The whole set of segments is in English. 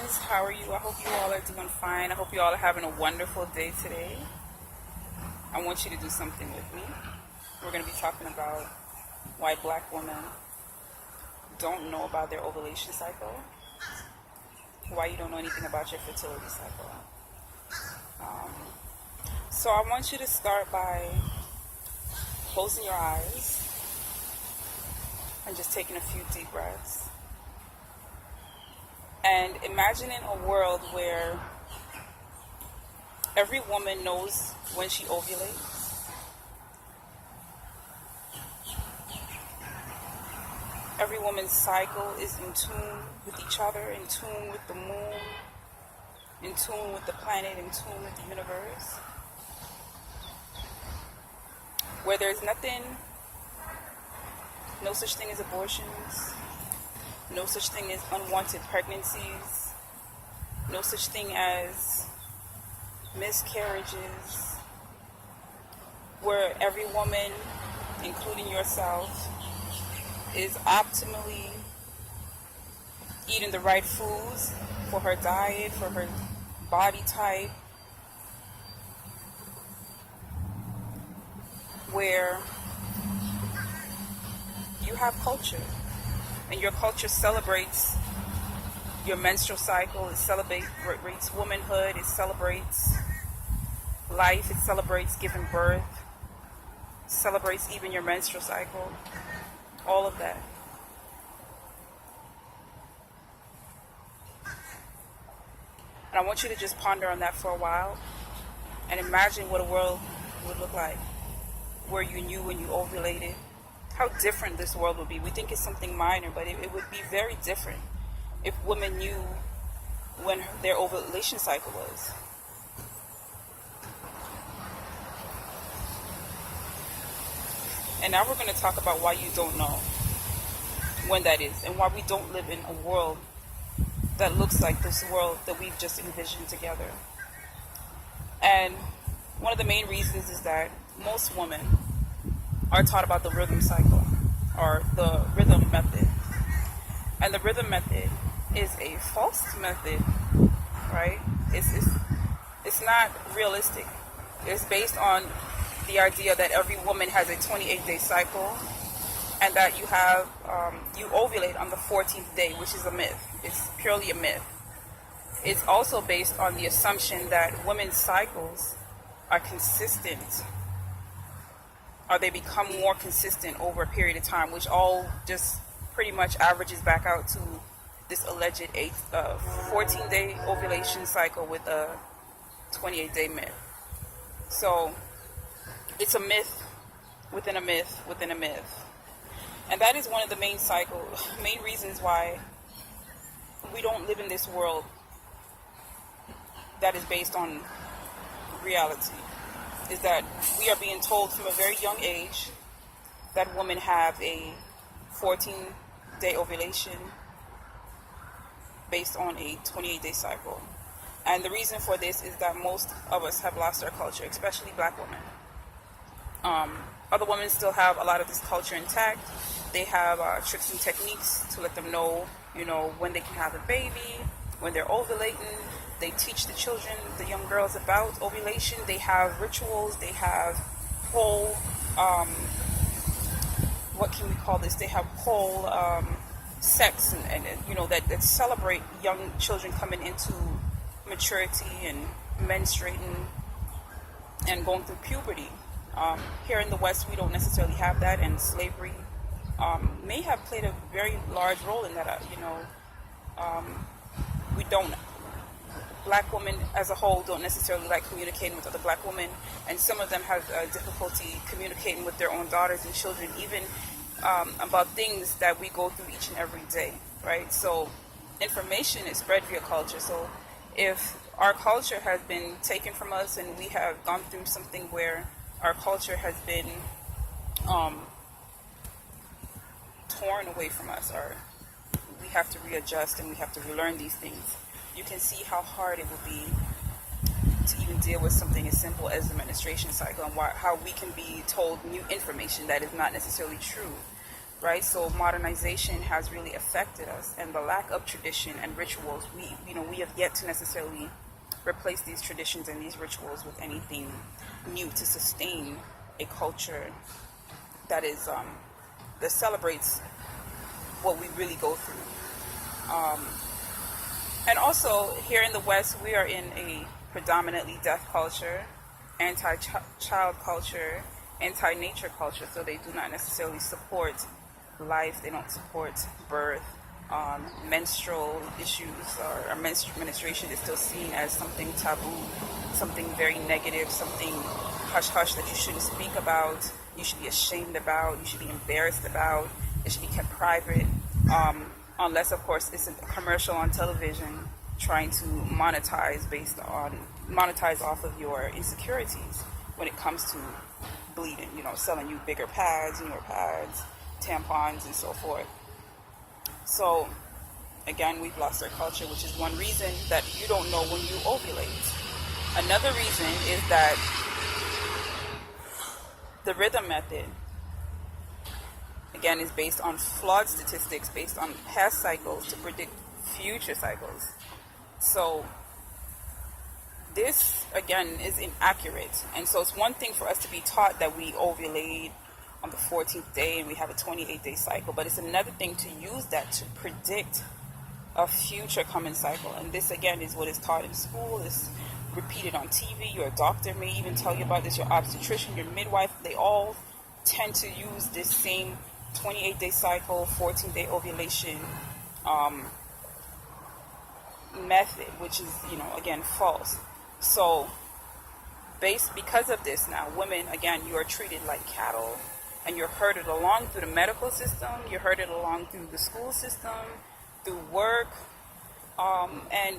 friends, how are you? I hope you all are doing fine. I hope you all are having a wonderful day today. I want you to do something with me. We're going to be talking about why black women don't know about their ovulation cycle, why you don't know anything about your fertility cycle. So I want you to start by closing your eyes and just taking a few deep breaths. And imagining a world where every woman knows when she ovulates. Every woman's cycle is in tune with each other, in tune with the moon, in tune with the planet, in tune with the universe. Where there's nothing, no such thing as abortions, no such thing as unwanted pregnancies, no such thing as miscarriages, where every woman, including yourself, is optimally eating the right foods for her diet, for her body type, where you have culture. And your culture celebrates your menstrual cycle, it celebrates womanhood, it celebrates life, it celebrates giving birth, it celebrates even your menstrual cycle, all of that. And I want you to just ponder on that for a while and imagine what a world would look like where you knew when you ovulated. How different this world would be. We think it's something minor, but it would be very different if women knew when their ovulation cycle was. And now we're going to talk about why you don't know when that is, and why we don't live in a world that looks like this world that we've just envisioned together. And one of the main reasons is that most women are taught about the rhythm cycle or the rhythm method. And the rhythm method is a false method, right? It's not realistic. It's based on the idea that every woman has a 28-day cycle and that you have you ovulate on the 14th day, which is a myth. It's purely a myth. It's also based on the assumption that women's cycles are consistent, or they become more consistent over a period of time, which all just pretty much averages back out to this alleged 14-day ovulation cycle with a 28-day myth. So it's a myth within a myth within a myth. And that is one of the main reasons why we don't live in this world that is based on reality. Is that we are being told from a very young age that women have a 14-day ovulation based on a 28-day cycle. And the reason for this is that most of us have lost our culture, especially black women. Other women still have a lot of this culture intact. They have tricks and techniques to let them know, when they can have a baby, when they're ovulating. They teach the children, the young girls, about ovulation. They have rituals. They have whole, what can we call this? They have whole sects and that celebrate young children coming into maturity and menstruating and going through puberty. Here in the West, we don't necessarily have that, and slavery may have played a very large role in that. We don't. Black women as a whole don't necessarily like communicating with other black women, and some of them have difficulty communicating with their own daughters and children, even about things that we go through each and every day, right? So information is spread via culture. So if our culture has been taken from us and we have gone through something where our culture has been torn away from us, or we have to readjust and we have to relearn these things, you can see how hard it will be to even deal with something as simple as the menstruation cycle, and how we can be told new information that is not necessarily true. right? So modernization has really affected us, and the lack of tradition and rituals, we have yet to necessarily replace these traditions and these rituals with anything new to sustain a culture that is that celebrates what we really go through. And also here in the West, we are in a predominantly death culture, anti-child culture, anti-nature culture. So they do not necessarily support life. They don't support birth. Menstrual issues or menstruation is still seen as something taboo, something very negative, something hush-hush that you shouldn't speak about, you should be ashamed about, you should be embarrassed about, it should be kept private, unless, of course, it's a commercial on television trying to monetize off of your insecurities when it comes to bleeding, selling you bigger pads, newer pads, tampons, and so forth. So, again, we've lost our culture, which is one reason that you don't know when you ovulate. Another reason is that the rhythm method, again, is based on flawed statistics, based on past cycles to predict future cycles. So, this, again, is inaccurate. And so it's one thing for us to be taught that we ovulate on the 14th day and we have a 28-day cycle, but it's another thing to use that to predict a future coming cycle. And this, again, is what is taught in school, is repeated on TV. Your doctor may even tell you about this, your obstetrician, your midwife, they all tend to use this same 28-day cycle, 14-day ovulation method, which is, again, false. So because of this now, women, again, you are treated like cattle, and you're herded along through the medical system, you're herded along through the school system, through work, and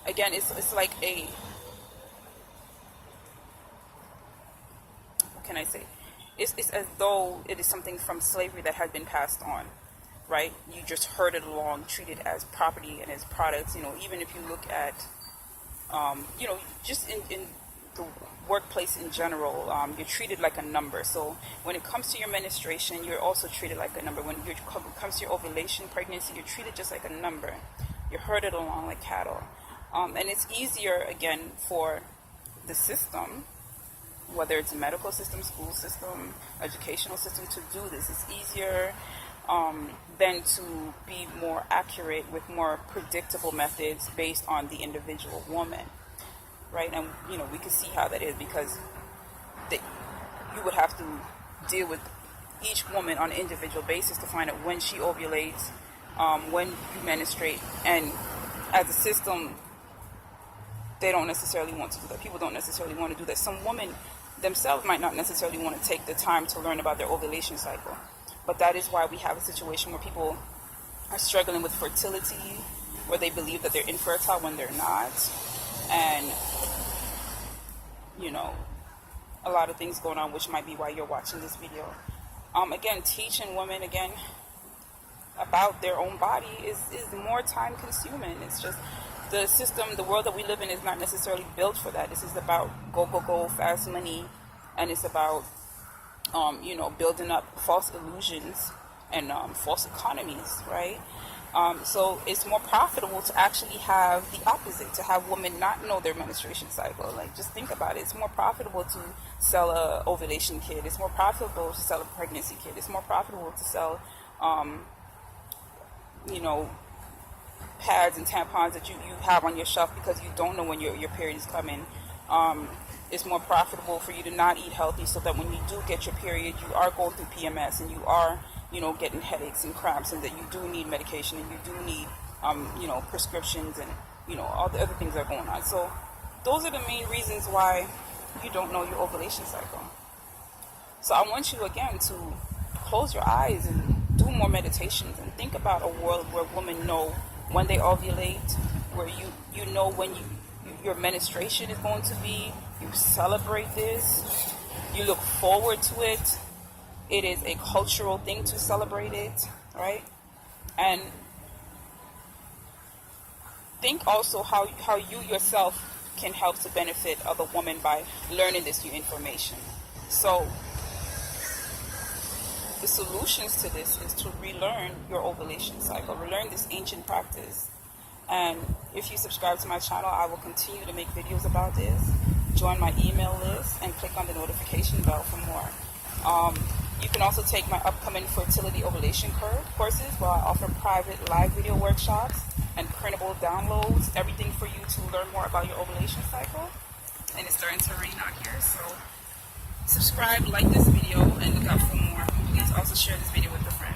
again, it's like what can I say? It's as though it is something from slavery that had been passed on, right? You just herded along, treated as property and as products. Even if you look at, just in the workplace in general, you're treated like a number. So when it comes to your menstruation, you're also treated like a number. When it comes to your ovulation, pregnancy, you're treated just like a number. You're herded along like cattle. And it's easier, again, for the system, whether it's a medical system, school system, educational system, to do this. It's easier than to be more accurate with more predictable methods based on the individual woman. Right, and we can see how that is, because you would have to deal with each woman on an individual basis to find out when she ovulates, when you menstruate, and as a system, they don't necessarily want to do that. People don't necessarily want to do that. Some women themselves might not necessarily want to take the time to learn about their ovulation cycle, but that is why we have a situation where people are struggling with fertility, where they believe that they're infertile when they're not. And, a lot of things going on, which might be why you're watching this video. Again, teaching women, again, about their own body is more time consuming. It's just the system, the world that we live in is not necessarily built for that. This is about go, fast money. And it's about, building up false illusions and false economies, right? So it's more profitable to actually have the opposite, to have women not know their menstruation cycle. Like, just think about it. It's more profitable to sell a ovulation kit. It's more profitable to sell a pregnancy kit. It's more profitable to sell, pads and tampons that you have on your shelf because you don't know when your period is coming. It's more profitable for you to not eat healthy, so that when you do get your period, you are going through PMS and you are getting headaches and cramps, and that you do need medication, and you do need, prescriptions, and, all the other things that are going on. So those are the main reasons why you don't know your ovulation cycle. So I want you, again, to close your eyes and do more meditations and think about a world where women know when they ovulate, where you know when your menstruation is going to be. You celebrate this. You look forward to it. It is a cultural thing to celebrate it, right? And think also how you yourself can help to benefit other women by learning this new information. So the the solutions to this is to relearn your ovulation cycle, relearn this ancient practice. And if you subscribe to my channel, I will continue to make videos about this. Join my email list and click on the notification bell for more. You can also take my upcoming fertility ovulation courses, where I offer private live video workshops and printable downloads, everything for you to learn more about your ovulation cycle. And it's starting to rain out here, so subscribe, like this video, and look out for more. Please also share this video with a friend.